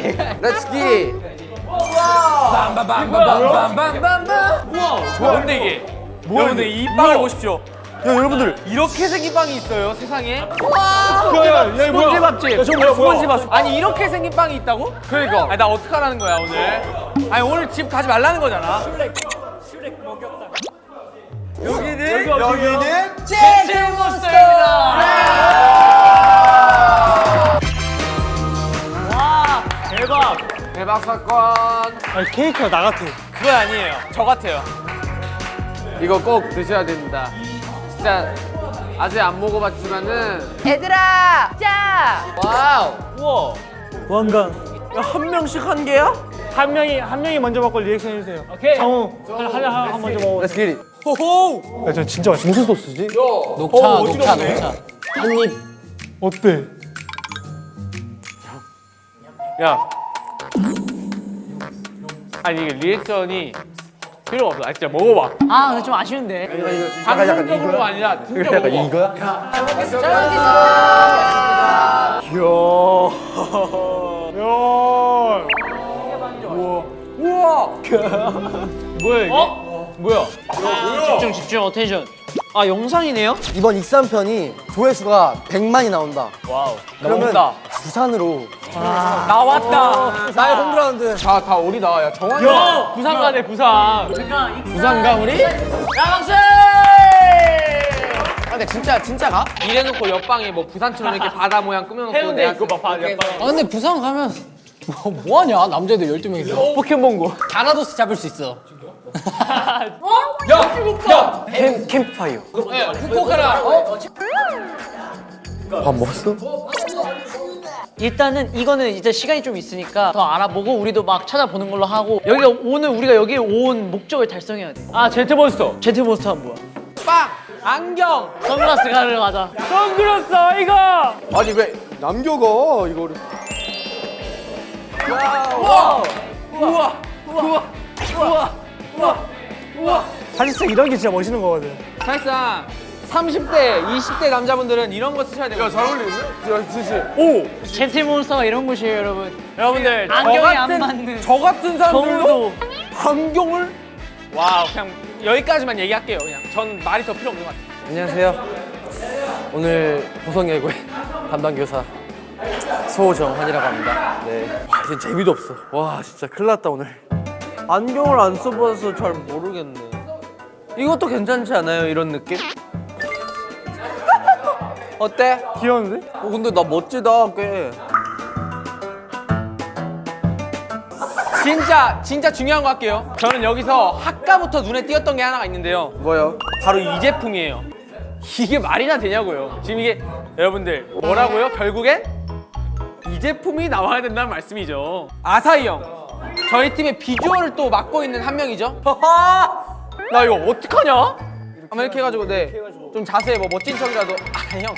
Let's get. 빰빰빰빰빰빰빰빰. 우와. 뭔데 이게? 뭐야? 근데 이 빵을 보십시오. 야 여러분들. 이렇게 생긴 빵이 있어요 세상에? 야야 스폰지 밥집. 야 저거 뭐야? 스폰지 밥. 아니 이렇게 생긴 빵이 있다고? 그러니까. 아니 나 어떡하라는 거야 오늘? 아니 오늘 집 가지 말라는 거잖아. 여기는 젠틀몬스터입니다. 와 대박. 대박 사건. 아니 케이크가 나 같아. 그거 아니에요. 저 같아요. 이거 꼭 드셔야 됩니다. 진짜 아직 안 먹어봤지만은. 얘들아, 자. 와우. 우와. 왕관. 한 명씩 한 개야? 한 명이 먼저 먹고 리액션 해주세요. 오케이. 정우 한 먼저 먹어. Let's get it. 호호. 야 저 진짜 맛있어. 무슨 소스지? 녹차. 한입. 어때? 야. 아니 이게 리액션이 필요 없어. 아 진짜 먹어봐. 아, 근데 좀 아쉬운데. 감정적으로가 아니라 진짜 먹어봐. 이거야? 뭐야 이게? 뭐야? 집중, 어텐션. 아, 영상이네요? 이번 익산편이 조회수가 100만이 나온다. 와우. 그러면 나온다. 부산으로 나왔다. 나의 홈그라운드. 다 우리다. 야 정환이. 야 부산 가네 부산. 부산가 우리? 야박스. 근데 진짜 가? 이래놓고 옆방에 뭐 부산처럼 이렇게 바다 모양 꾸며놓고 해운대 내가 그거 봐 옆방. 아 근데 부산 가면 뭐하냐 남자애들 12명이서 포켓몬고. 가나도스 잡을 수 있어. 야. 캠프파이어. 후쿠오카라. 밥 먹었어? 일단은 이거는 이제 시간이 좀 있으니까 더 알아보고 우리도 막 찾아보는 걸로 하고 여기가 오늘 우리가 여기 온 목적을 달성해야 돼. 아 젠틀몬스터. 제트몬스터가 뭐야? 빵. 안경. 선글라스 가르러 가자. 선글라스 이거. 아니 왜 남겨가 이거를? 사실상 이런 게 진짜 멋있는 거거든. 사실상 30대, 20대 남자분들은 이런 거 쓰셔야 돼요. 잘 어울리네. 야 진짜. 오. 제트몬스터가 이런 곳이에요, 여러분. 여러분들 안경이 안 맞는 저 같은 사람들도 정우도. 안경을 와우 그냥 여기까지만 얘기할게요. 그냥 전 말이 더 필요 없는 것 같아요. 안녕하세요. 오늘 보성예고의 담당 교사 소정환이라고 합니다. 네. 와, 진짜 재미도 없어. 와, 진짜 큰일 났다 오늘. 안경을 안 써봐서 잘 모르겠네. 이것도 괜찮지 않아요? 이런 느낌? 어때? 귀여운데? 근데 나 멋지다 꽤. 진짜 중요한 거 할게요. 저는 여기서 아까부터 눈에 띄었던 게 하나가 있는데요. 뭐요? 바로 이 제품이에요. 이게 말이나 되냐고요. 지금 이게 여러분들 뭐라고요? 결국엔 이 제품이 나와야 된다는 말씀이죠. 아사히 형. 저희 팀의 비주얼을 또 맡고 있는 한 명이죠. 나 이거 어떡하냐? 한번 이렇게 해가지고 좀 자세히 뭐 멋진 척이라도 형.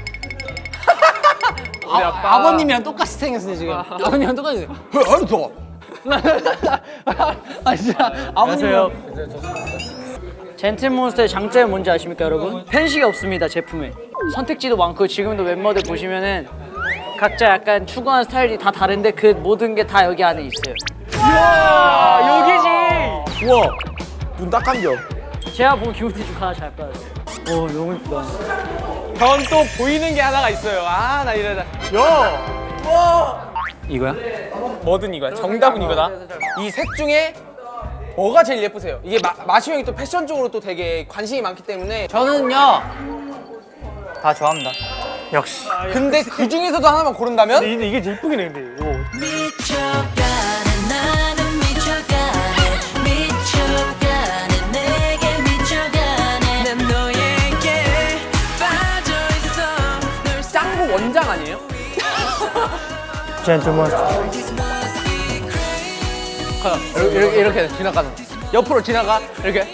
우리 아빠. 아버님이랑 똑같이 생겼어요 지금. 아버님이랑 똑같이. 알았어. 아 진짜 아버님. 젠틀몬스터의 장점이 뭔지 아십니까, 여러분? 편식이 없습니다, 제품에. 선택지도 많고 지금도 멤버들 보시면은 각자 약간 추구하는 스타일이 다 다른데 그 모든 게 다 여기 안에 있어요. 여기지. 우와, 눈 딱 감겨. 제가 보고 기분이 좀 하나 잘 받았어요. 오, 너무 예쁘다. 전 또 보이는 게 하나가 있어요. 아, 나 이러다. 이거야? 뭐든 이거야. 정답은 이거다. 이 색 중에 뭐가 제일 예쁘세요? 이게 마시 형이 또 패션 쪽으로 또 되게 관심이 많기 때문에 저는요 다 좋아합니다. 역시. 근데 그 중에서도 하나만 고른다면? 근데 이게 제일 이쁘긴 해 근데. 이거. 미쳐가는 나는 미쳐가네 미쳐가는 내게 미쳐가네 난 너에게 빠져있어 짱구 원장 아니에요? 젠틀몬스터. 이렇게 지나가는. 옆으로 지나가 이렇게.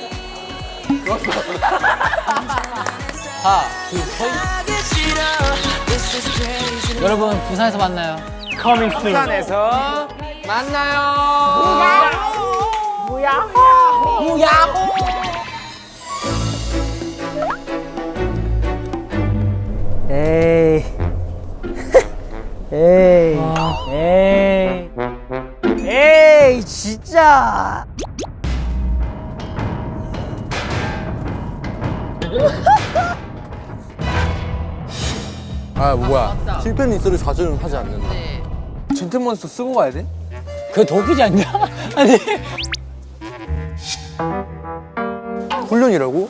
여러분 부산에서 만나요. Coming soon. 부산에서 만나요. 에이. 에이. 에이. 아 뭐야 실패는 있어도 좌절은 하지 않는다. 젠틀몬스터 쓰고 가야 돼? 그 독이지 않냐? 아니. 훈련이라고?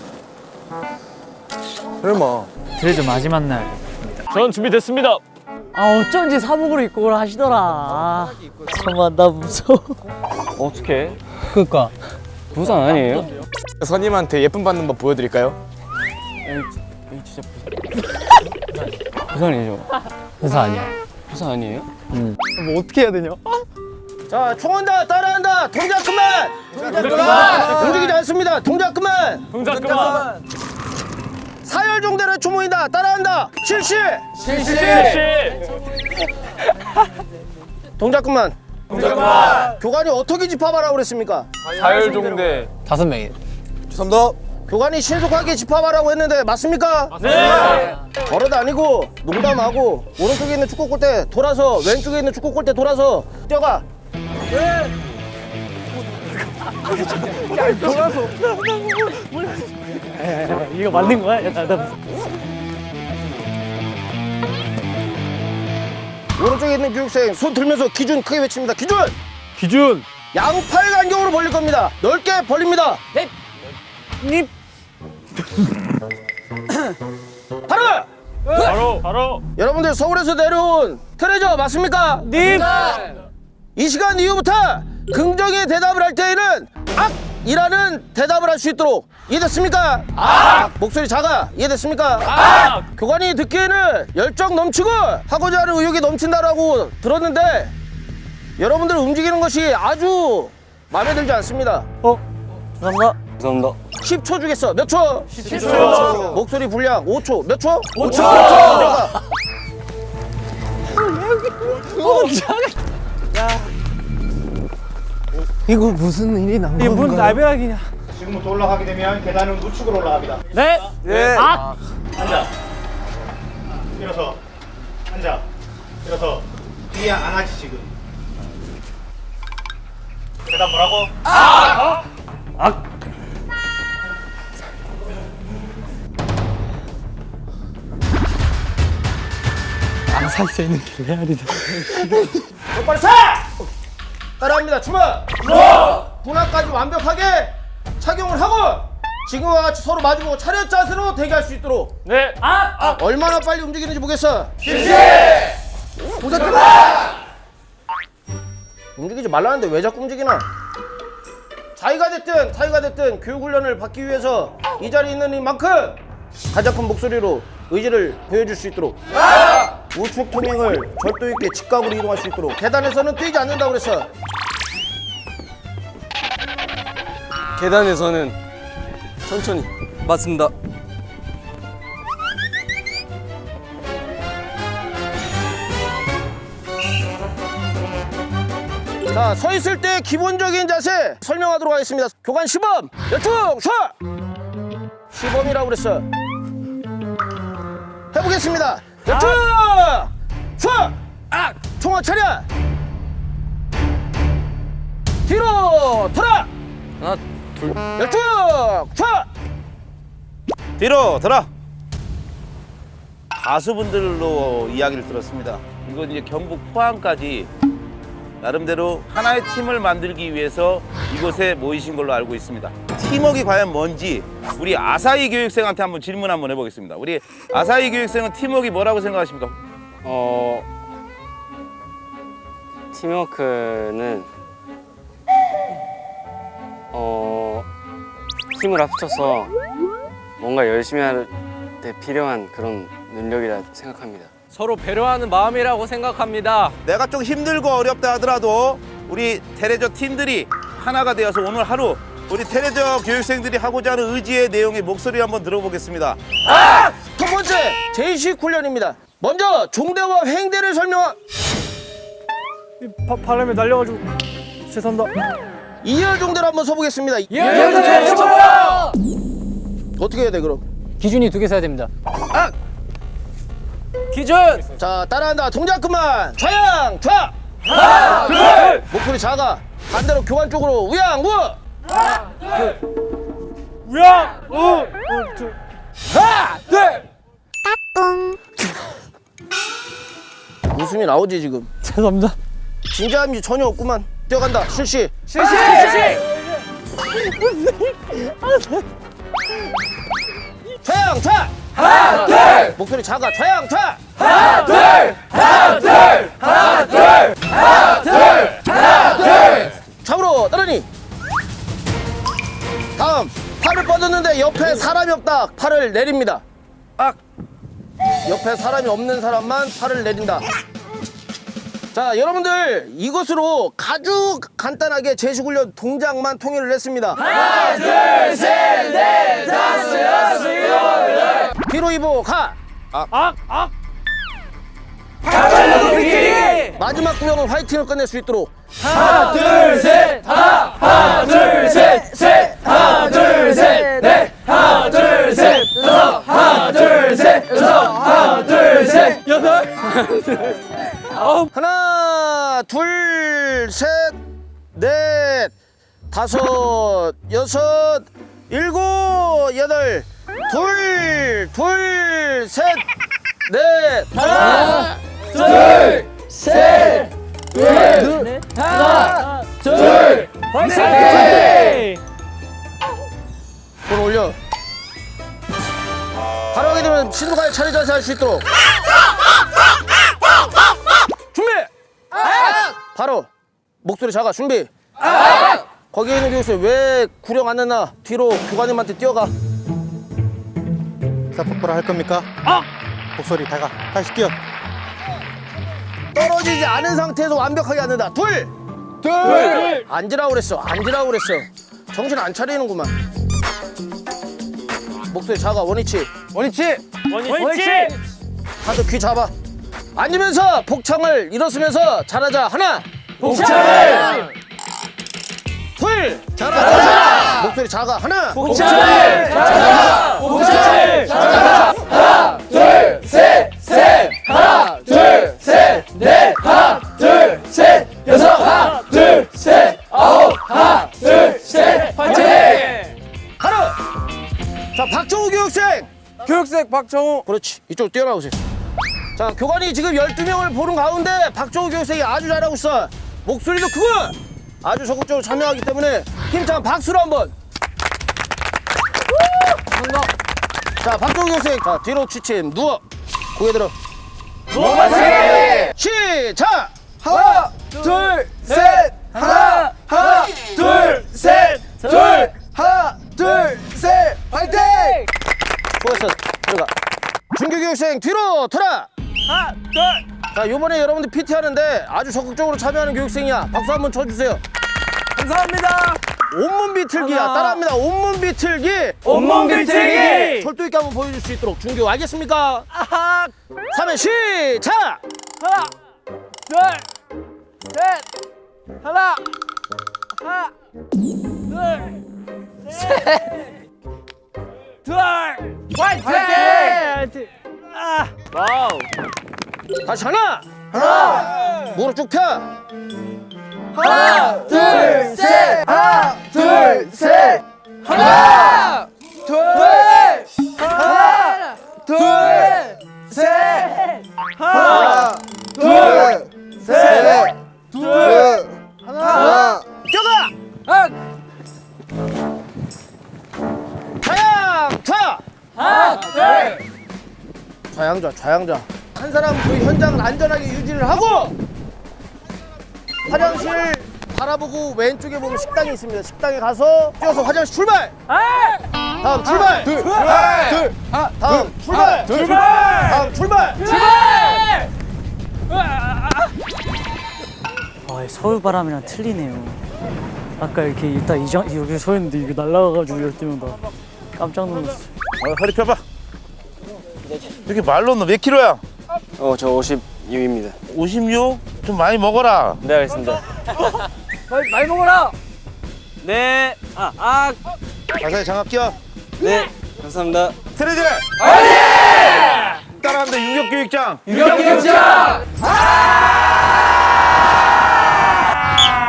설마. 그래도 마지막 날. 전 준비됐습니다. 아 어쩐지 사복으로 입고 오라 하시더라. 아, 잠깐만 나 무서워. 어떻게? 그니까. 부산 아니에요? 선임한테 예쁨 받는 법 보여드릴까요? 부산이죠. 회사 아니야. 부산 아니에요? 뭐 어떻게 해야 되냐? 자, 총한다, 따라한다, 동작 그만! 동작 그만! 움직이지 않습니다, 동작 그만! 동작 그만. 사열종대로 추모인다, 따라한다, 실시! 실시. 동작 그만! 동작 그만! 교관이 어떻게 집합하라고 그랬습니까? 사열종대. 5명이. 죄송합니다. 교관이 신속하게 집합하라고 했는데 맞습니까? 네! 버릇 아니고 농담하고 오른쪽에 있는 축구 골대 돌아서 왼쪽에 있는 축구 골대 돌아서 뛰어가! 이거 맞는 거야? 오른쪽에 있는 교육생 손 들면서 기준 크게 외칩니다. 기준! 기준. 양팔 간격으로 벌릴 겁니다. 넓게 벌립니다. 네. 닙. 바로! 바로. 여러분들 서울에서 내려온 트레저 맞습니까? 닙. 이 시간 이후부터 긍정의 대답을 할 때에는 악이라는 대답을 할 수 있도록 이해됐습니까? 목소리 작아 이해됐습니까? 교관이 듣기에는 열정 넘치고 하고자 하는 의욕이 넘친다라고 들었는데 여러분들 움직이는 것이 아주 마음에 들지 않습니다. 감사합니다. 감사합니다. 10초 주겠어. 몇 초? 10초. 목소리 분량 5초. 몇 초? 5초. 이거 무슨 일이 난 건가요? 이분 날벼락이냐? 지금부터 올라가게 되면 계단은 우측으로 올라갑니다. 네. 네. 앉아. 일어서. 앉아. 일어서. 뒤에 안 하지 지금. 계단 뭐라고? 아사히에 있는 게 레알이다. 똑바로 차! 따라합니다. 주먹. 분화까지 완벽하게 착용을 하고 지금과 같이 서로 마주보고 차렷 자세로 대기할 수 있도록. 네. 얼마나 빨리 움직이는지 보겠어. 움직이지 말라는데 왜 자꾸 움직이나? 자기가 됐든 교육훈련을 받기 위해서 이 자리에 있는 이만큼 가장 큰 목소리로 의지를 보여줄 수 있도록 우측 투명을 절도 있게 직각으로 이동할 수 있도록 계단에서는 뛰지 않는다고 그랬어. 계단에서는 천천히. 맞습니다. 자, 서 있을 때 기본적인 자세 설명하도록 하겠습니다. 교관 시범 열중 서 시범이라고 그랬어. 해보겠습니다. 열중 서 총알 차려 뒤로 돌아 하나, 둘. 열중 서 뒤로 돌아. 가수분들로 이야기를 들었습니다. 이건 이제 경북 포항까지 나름대로 하나의 팀을 만들기 위해서 이곳에 모이신 걸로 알고 있습니다. 팀워크가 과연 뭔지 우리 아사히 교육생한테 한번 질문 한번 해보겠습니다. 우리 아사히 교육생은 팀워크가 뭐라고 생각하십니까? 팀워크는 힘을 합쳐서 뭔가 열심히 할 때 필요한 그런 능력이라 생각합니다. 서로 배려하는 마음이라고 생각합니다. 내가 좀 힘들고 어렵다 하더라도 우리 테레저 팀들이 하나가 되어서 오늘 하루 우리 테레저 교육생들이 하고자 하는 의지의 내용의 목소리 한번 들어보겠습니다. 첫 번째 제의식 훈련입니다. 먼저 종대와 횡대를 설명하. 바람에 날려가지고 죄송합니다. 이열 종대로 한번 서보겠습니다. 어떻게 해야 돼 그럼? 기준이 2개 써야 됩니다. 기준. 자, 따라한다. 동작 그만. 좌양 좌. 목소리 작아. 반대로 교관 쪽으로 우양 우. 우야. 웃음이 나오지 지금. 죄송합니다. 진지함이 전혀 없구만. 뛰어간다. 실시. 좌양좌. 하나 둘. 목소리 작아. 좌양좌. 하나 둘. 하나 둘. 하나 둘. 하나 둘. 하나 둘. 좌우로 나란히. 다음 팔을 뻗었는데 옆에 사람이 없다. 팔을 내립니다. 옆에 사람이 없는 사람만 팔을 내린다. 자, 여러분들 이것으로 아주 간단하게 제시훈련 동작만 통일을 했습니다. 하나, 둘, 셋, 넷, 다섯, 여섯, 일곱, 여덟. 뒤로 이보 가. 마지막 구명은 화이팅을 끝낼 수 있도록. 하나, 둘, 셋, 하나, 둘, 셋, 셋, 하나, 둘, 셋, 넷, 하나, 둘, 셋, 여섯, 하나, 둘, 셋, 여섯, 하나, 둘, 셋, 여덟. 하나, 둘, 셋, 넷, 다섯, 여섯, 일곱, 여덟. 둘, 둘, 셋, 넷. 하나, 둘, 셋, 둘, 하나, 둘, 화이팅! 손 올려. 바로 하게 되면 신호가의 차례 자세 할 수 있도록. 준비! 바로 목소리 작아. 준비! 거기에 있는 교육생 왜 구령 안 했나? 뒤로 교관님한테 뛰어가. 자, 폭발을 할 겁니까? 목소리 다시 뛰어. 떨어지지 않은 상태에서 완벽하게 앉는다. 둘! 앉으라고 그랬어. 앉으라고 그랬어. 정신 안 차리는구만. 목소리 작아. 원위치. 원위치. 다들 귀 잡아. 앉으면서 복창을 일어서면서 잘하자. 하나. 복창을. 둘. 잘하자. 목소리 작아. 하나. 복창을. 잘하자. 복창을. 잘하자. 하나, 둘, 셋, 셋. 하나, 둘, 셋, 넷. 하나, 둘, 셋, 여섯. 하나, 둘, 셋, 아홉. 하나, 둘, 셋. 화이팅! 바로. 자, 박정우 교육생. 교육생 박정우. 그렇지. 이쪽으로 뛰어나오세요. 자, 교관이 지금 12명을 보는 가운데 박정우 교육생이 아주 잘하고 있어. 목소리도 크고 아주 적극적으로 참여하기 때문에 힘찬 박수로 한번. 자, 박정우 교육생. 자, 뒤로 취침. 누워. 고개 들어. 시작! 하나, 둘, 셋, 하나, 둘, 셋, 둘, 하나, 둘, 셋, 화이팅! 수고했어. 들어가. 준규 교육생 뒤로 돌아. 하나, 둘. 자, 요번에 여러분들 PT 하는데 아주 적극적으로 참여하는 교육생이야. 박수 한번 쳐주세요. 감사합니다. 온몸 비틀기야. 하나. 따라합니다. 온몸 비틀기. 온몸 비틀기. 철도 있게 한번 보여줄 수 있도록. 준규 알겠습니까? 아하. 3회 시작! 하나, 둘, 셋, 하나, 둘, 셋, 둘, 화이팅! 와우. 다시 하나! 무릎 쭉 펴! 하나, 둘, 셋, 하나, 둘, 셋, 하나, 둘, 하나, 둘, 셋, 하나, 둘, 셋, 둘, 하나, 뛰어가! 좌양좌! 하나, 둘. 좌양좌. 한 사람 그 현장을 안전하게 유지를 하고 화장실 바라보고 왼쪽에 보면 식당이 있습니다. 식당에 가서 뛰어서 화장실 출발! 다음 출발! 다음 출발! 다음 출발! 아, 서울 바람이랑 틀리네요. 아까 이렇게 딱 여기 서 있는데 이게 날아가가지고 열뜨면 나 깜짝 놀랐어. 허리 펴봐. 이렇게 말로 너 몇 킬로야? 저 56입니다. 56? 좀 많이 먹어라. 네, 알겠습니다. 많이 먹어라. 네. 자세히 장갑 끼워. 네. 감사합니다. 트레저! 따라합니다. 유격교육장.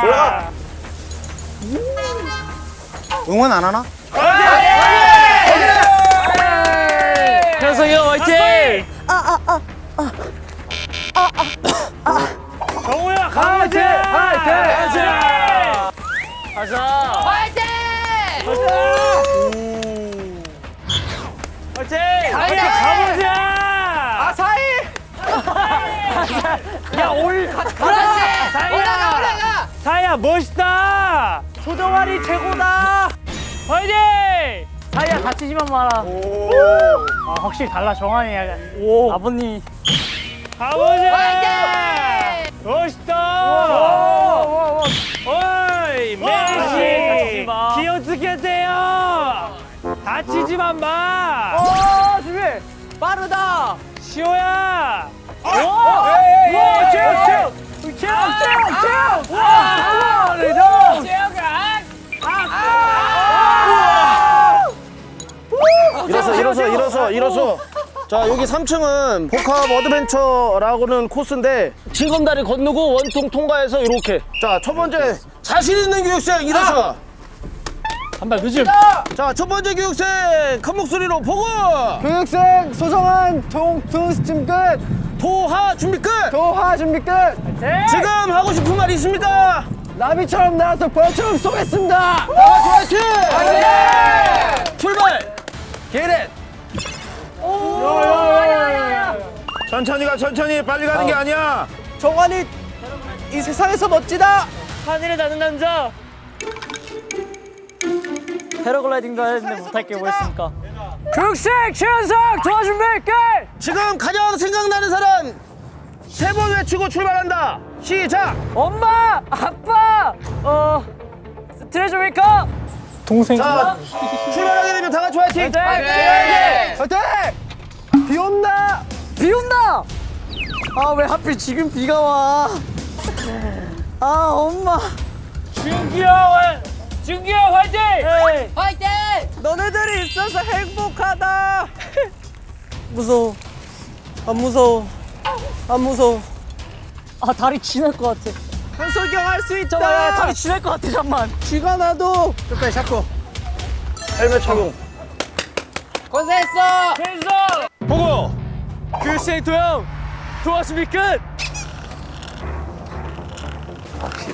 올라가. 응원 안 하나? 현석이 형 화이팅! 정우야 가야지. 가야지. 화이팅! 사이야 가보자. 아사히. 야 올 가자. 사이야. 올라가. 사이야 멋있다. 소정아리 최고다. 화이팅! 사이야 다치지만 마라. 아 확실히 달라 정한이 약간. 아버님. 가보자. 화이팅! 멋있다. 오이 메시. 기어쓰겠대요. 다치지만 마. 준비. 빠르다. 시호야. 오! 체육. 와! 일어서. 자, 여기 3층은 복합 어드벤처라고는 코스인데 징검다리 건너고 원통 통과해서 이렇게. 자, 첫 번째 자신 있는 교육생 일어서. 한 발 늦음. 자, 첫 번째 교육생 큰 목소리로 보고. 교육생 소정한 통승 끝. 도하 준비 끝. 도하 준비 끝. 지금 하고 싶은 말 있습니까? 나비처럼 나와서 벌처럼 쏘겠습니다. 화이팅! 출발. 게렛. 천천히 가, 천천히. 빨리 가는 게 아니야. 정환이 이 세상에서 멋지다. 하늘에 나는 남자. 패러글라이딩도 하는데 못할 게 뭐였습니까? 교육생 최현석 도와준 몇 개. 지금 가장 생각나는 사람 3번 외치고 출발한다. 시작. 엄마, 아빠, 트레저메이커. 동생. 자, 출발하게 되면 다 같이 화이팅. 화이팅! 비 온다. 비 온다. 아 왜 하필 지금 비가 와? 아 엄마. 준기야 화이팅! 화이팅! 너네들이 있어서 행복하다. 무서워. 안 무서워. 안 무서워. 아 다리 지날 것 같아. 한석이 형 할 수 있다. 잠깐만, 다리 지날 것 같아. 잠만. 쥐가 나도. 끝까지 잡고. 헬멧 착용. 고생했어. 보고. 교육생 도영 도와주미 끝.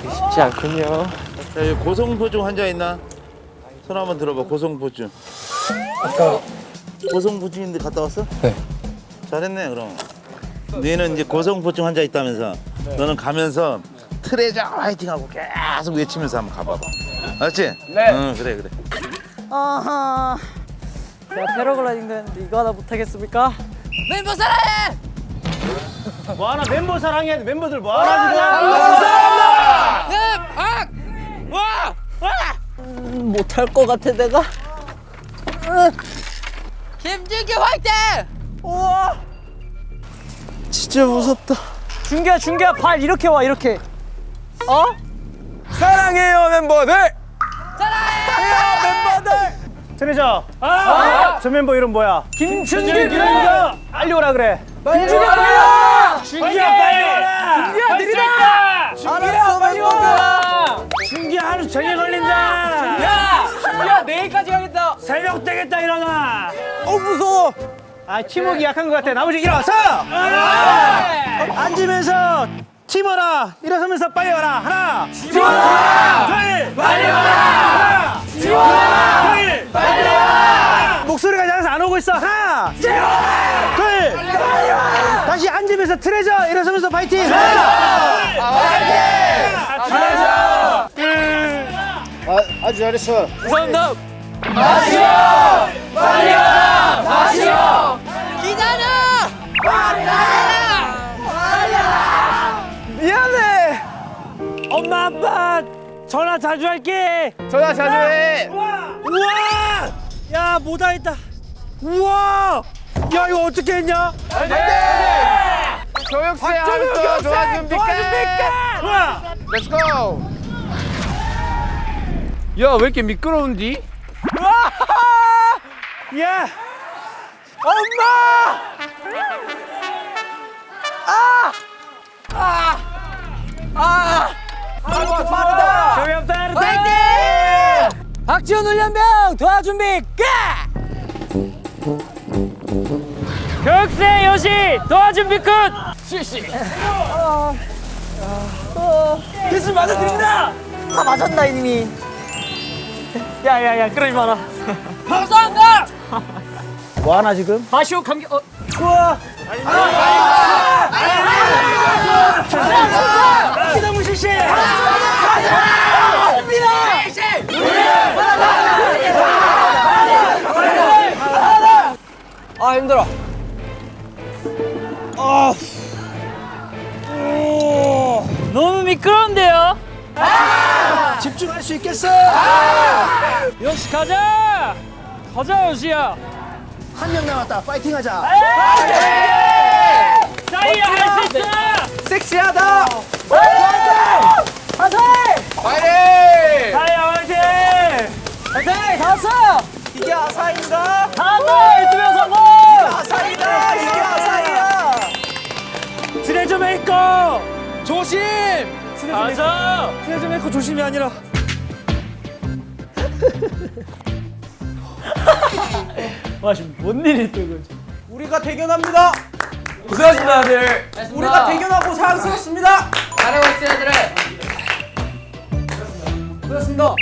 쉽지 않군요. 자, 여기 고성보증 환자 있나? 손 한번 들어봐. 고성보증. 고성보증인데 갔다 왔어? 네. 잘했네 그럼. 너는 이제 고성보증 환자 있다면서. 너는 가면서 트레저 화이팅하고 계속 외치면서 한번 가봐봐. 알았지? 네. 응, 그래. 아하. 내가 패러글라이딩도 했는데 이거 하나 못하겠습니까? 멤버 사랑해. 뭐하나 멤버 사랑해. 멤버들 뭐하나 지금. 못할 것 같아 내가. 김준기 화이팅. 우와. 진짜 무섭다. 준기야 발 이렇게 와 이렇게. 사랑해요 멤버들. 멤버들. 트레저. 저 멤버 이름 뭐야? 김준기 트레저. 빨리 오라 그래. 준기야 빨리 와. 준기야 빨리 와라. 준기야 느리다. 준기야 빨리 와. 준기야 하루 종일 걸린다. 야 내일까지 가겠다. 새벽 되겠다 일어나. 무서워. 아 팀워크 약한 것 같아. 나머지 일어서. 앉으면서 팀워라. 일어서면서 빨리 와라. 하나. 팀워라. 둘. 빨리 와라. 하나. 팀워라. 둘. 빨리 와라. 목소리가 작아서 안 오고 있어. 하나. 팀워라. 둘. 빨리 와라. 다시 앉으면서 트레저. 일어서면서 파이팅. 하나. 파이팅. 트레저. 둘. 아주 잘했어. 감사합니다. 기다려. 미안해. 엄마 아빠 전화 자주 할게. 전화 자주 해. 우와. 야 못하겠다. 우와. 야 이거 어떻게 했냐? 교육생 하루도 도와준비까. Let's go. 야, 왜 이렇게 미끄러운디? 야. 엄마. 빠르다. 조명 빠르다. 화이팅. 박지원 훈련병 도와준비 끝. 교육생 여시 도와준비 끝. 실시. 빗을 맞아드립니다. 다 맞았나 이미. 야야야 그러지 마라. 감사합니다. 뭐 하나 지금? 마시오 감기. 좋아. 피나무 실시. 아 힘들어. 너무 미끄러운데요. 집중할 수 있겠어. 역시 가자. 가자 요시야. 한 명 남았다. 파이팅하자. 자이야 할 수 있어. 섹시하다. 파이팅! 자이야 화이팅! 파이팅! 다섯. 이게 아사인가? 하나 1등 성공. 아사이다. 이게 아사이야. 트레저 메이커 조심! 가자. 트레저 메이커 조심이 아니라 와 지금 뭔 일이 또 이거지? 우리가 대견합니다. 고생하셨습니다 다들. 우리가 대견하고 사랑스럽습니다. 잘하고 있어 얘들아. 그렇습니다.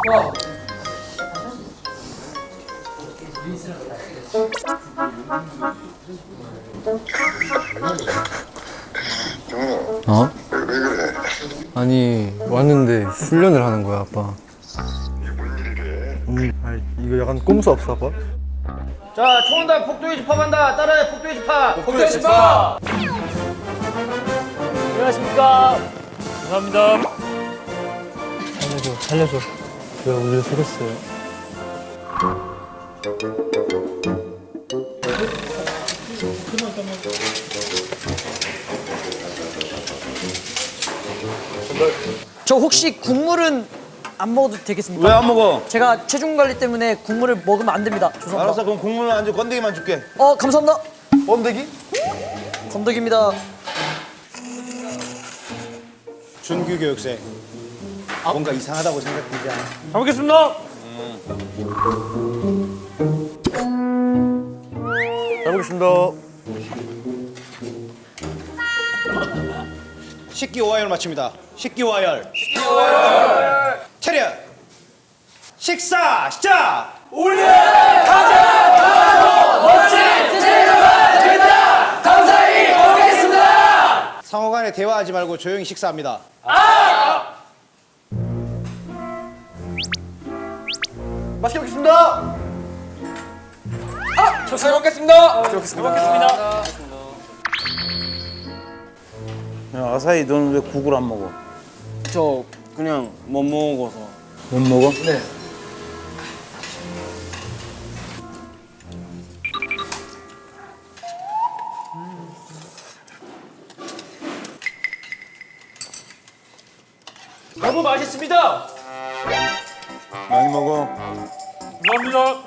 어? 아니 왔는데 훈련을 하는 거야 아빠. 이거 약간 꼼수 없어 아빠? 자, 초원단 폭도의 집합한다. 따라해, 폭도의 집합. 복도의 집합! 안녕하십니까. 감사합니다. 살려줘. 내가 우리를 속였어요. 저 혹시 국물은 안 먹어도 되겠습니까? 왜 안 먹어? 제가 체중 관리 때문에 국물을 먹으면 안 됩니다. 죄송합니다. 알았어, 그럼 국물 안주 건더기만 줄게. 감사합니다. 건더기? 건더기입니다. 준규 교육생. 뭔가 이상하다고 생각되지 않아? 가보겠습니다. 잘 먹겠습니다. 식기오화열 마칩니다. 식기오화열. 차렷. 식사 시작. 상호간에 대화하지 말고 조용히 식사합니다. 맛있게 먹겠습니다. 잘 먹겠습니다. 야, 아사히, 너는 왜 국을 안 먹어? 저 그냥 못 먹어서. 못 먹어? 네. 너무 맛있습니다. 많이 먹어. 감사합니다.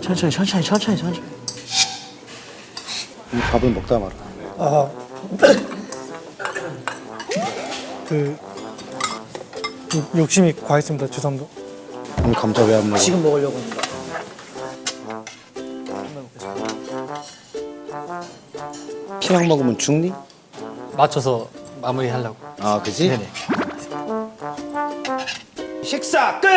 천천히. 이 밥을 먹다 말아. 욕심이 과했습니다. 죄송합니다. 오늘 감자 왜 안 먹어? 지금 먹으려고 합니다. 피약 먹으면 죽니? 맞춰서 마무리하려고. 아, 그지? 네네. 식사 끝!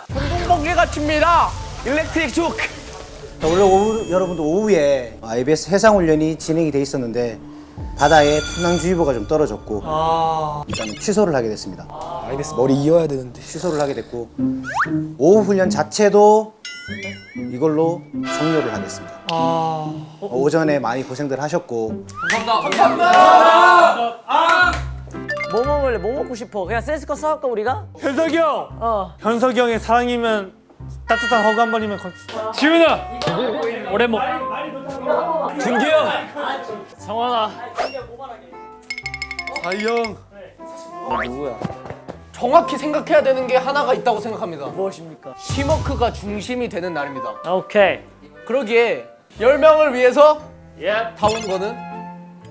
봉봉기가 칩니다. 일렉트릭 쭉. 원래 여러분들 오후에 IBS 해상훈련이 진행이 돼 있었는데 바다에 풍랑주의보가 좀 떨어졌고 일단 취소를 하게 됐습니다. IBS 머리 이어야 되는데. 취소를 하게 됐고 오후 훈련 자체도 이걸로 종료를 하겠습니다. 오전에 많이 고생들 하셨고 뭐 먹을래? 뭐 먹고 싶어? 그냥 센스껏 싸울까 우리가? 현석이 형. 현석이 형의 사랑이면 따뜻한 허그 한 번이면 지훈아. 오래 먹. 준기 형. 성환아. 사이 형. 정확히 생각해야 되는 게 하나가 있다고 생각합니다. 무엇입니까? 팀워크가 중심이 되는 날입니다. 오케이. 그러기에 10명을 위해서 다 온 거는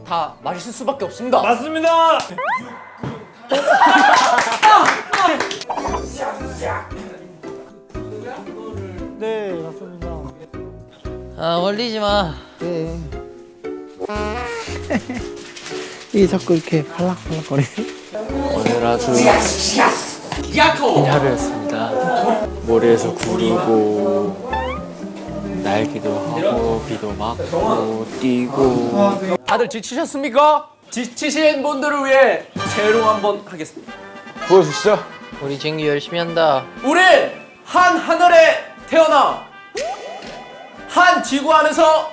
다 맛있을 수밖에 없습니다. 맞습니다. 네, 맞습니다. 아 걸리지 마. 이게 자꾸 이렇게 팔락팔락거리네. 오늘 아주 긴 하루였습니다. 모래에서 구르고 날기도 하고 비도 맞고 뛰고. 다들 지치셨습니까? 지치신 분들을 위해 재롱 한번 하겠습니다. 보여주시죠. 우리 진기 열심히 한다. 우린 한 하늘에 태어나 한 지구 안에서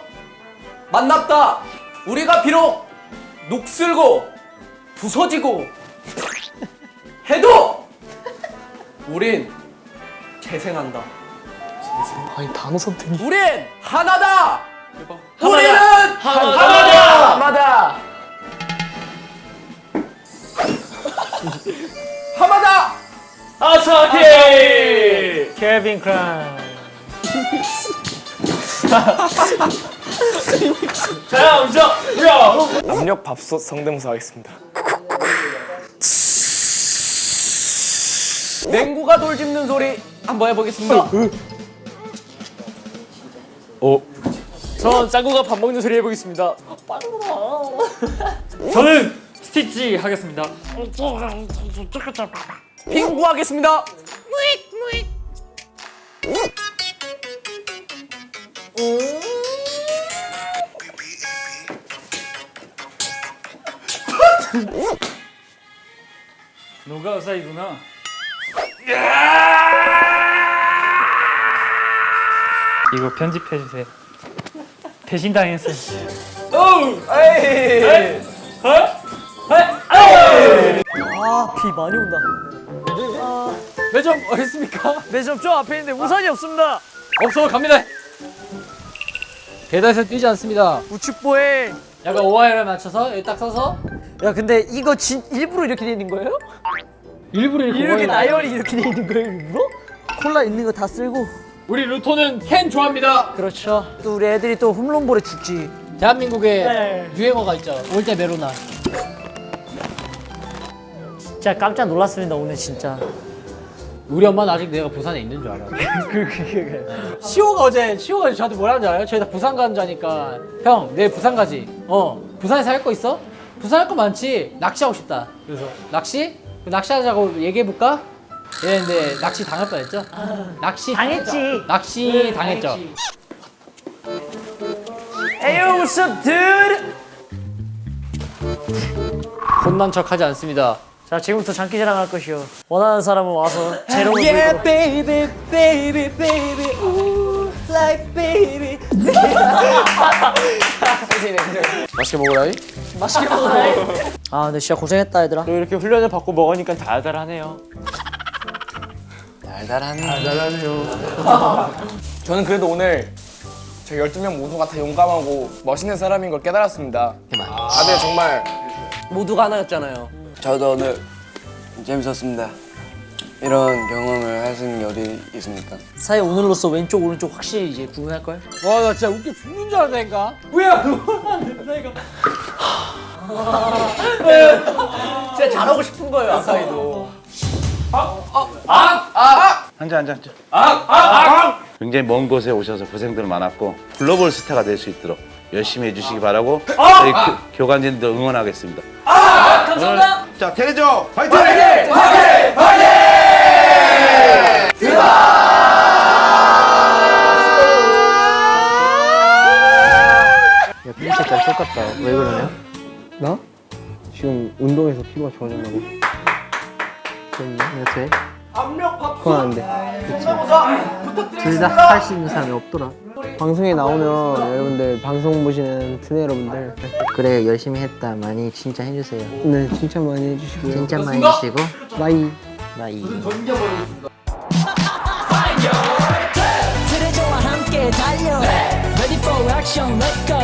만났다. 우리가 비록 녹슬고 부서지고 해도 우린 재생한다. 아니 단어 선택이. 우린 하나다. 우리는 하나다. 하마다. 아사히. 케빈 크라운. 자, 우정. 압력 밥솥 성대모사 하겠습니다. 냉구가 돌 짚는 소리 한번 해보겠습니다. 전 짱구가 밥 먹는 소리 해보겠습니다. 저는 스티치 하겠습니다. 핑구 하겠습니다. 너가 아사히구나. 이거 편집해 주세요. 배신당했어요. 비 많이 온다. 매점 어디 있습니까? 매점 저 앞에 있는데 우산이 없습니다. 없어 갑니다. 계단에서 뛰지 않습니다. 우측보에. 약간 오하이를 맞춰서 여기 딱 서서 야 근데 이거 일부러 이렇게 돼 있는 거예요? 일부러 이렇게 나열이 이렇게 돼 있는 거예요 일부러? 콜라 있는 거 다 쓸고. 우리 루토는 캔 좋아합니다. 그렇죠. 또 우리 애들이 또 홈런볼에 죽지. 대한민국에 네. 유행어가 있죠. 올 때 메로나. 진짜 깜짝 놀랐습니다 오늘 진짜. 우리 엄마는 아직 내가 부산에 있는 줄 알아. 시호가 어제 저한테 뭐라는 줄 알아요? 저희 다 부산 가는 줄 아니까 형 내일 부산 가지. 부산에서 할 거 있어? 부산 할 거 많지. 낚시하고 싶다. 그래서 낚시? 낚시하자고 얘기해볼까? 이랬는데 낚시 당할 뻔했죠? 낚시 당했지. 낚시 당했죠. 에요 what's up dude? 혼난 척하지 않습니다. 자 지금부터 장기자랑 할 것이요. 원하는 사람은 와서 제롱을 Yeah, 부르도록. baby, baby, baby, ooh, like baby. 맛있게 먹으라이. 맛있게 먹어라. 아 근데 진짜 고생했다 얘들아. 또 이렇게 훈련을 받고 먹으니까 달달하네요. 달달하네요. 저는 그래도 오늘 저희 12명 모두가 다 용감하고 멋있는 사람인 걸 깨달았습니다. 다들 정말 모두가 하나였잖아요. 저도 오늘 재밌었습니다. 이런 경험을 할 수 있는 게 어디 있습니까? 사회 오늘로써 왼쪽 오른쪽 확실히 이제 구분할 걸. 와 나 진짜 웃겨 죽는 줄 알았다니까. 진짜 잘하고 싶은 거예요 아사히도. 앉아. 굉장히 먼 곳에 오셔서 고생들 많았고 글로벌 스타가 될 수 있도록 열심히 해주시기 바라고 저희 교관진들 응원하겠습니다. 감사합니다. 자, 테레조 화이팅! 야, 핀 색깔 똑같다. 왜 그러냐? 나? 지금 운동해서 피부가 좋아졌나고. 이렇게 그건 안 돼. 둘 다 할 수 있는 사람이 없더라. 방송에 나오면 여러분들 방송 보시는 트네 여러분들 그래 열심히 했다. 많이 진짜 해주세요. 네 칭찬 많이 해주시고요. 진짜 많이 해주시고. 바이. 바이. 트레저와 함께 달려. Ready for action, let's go.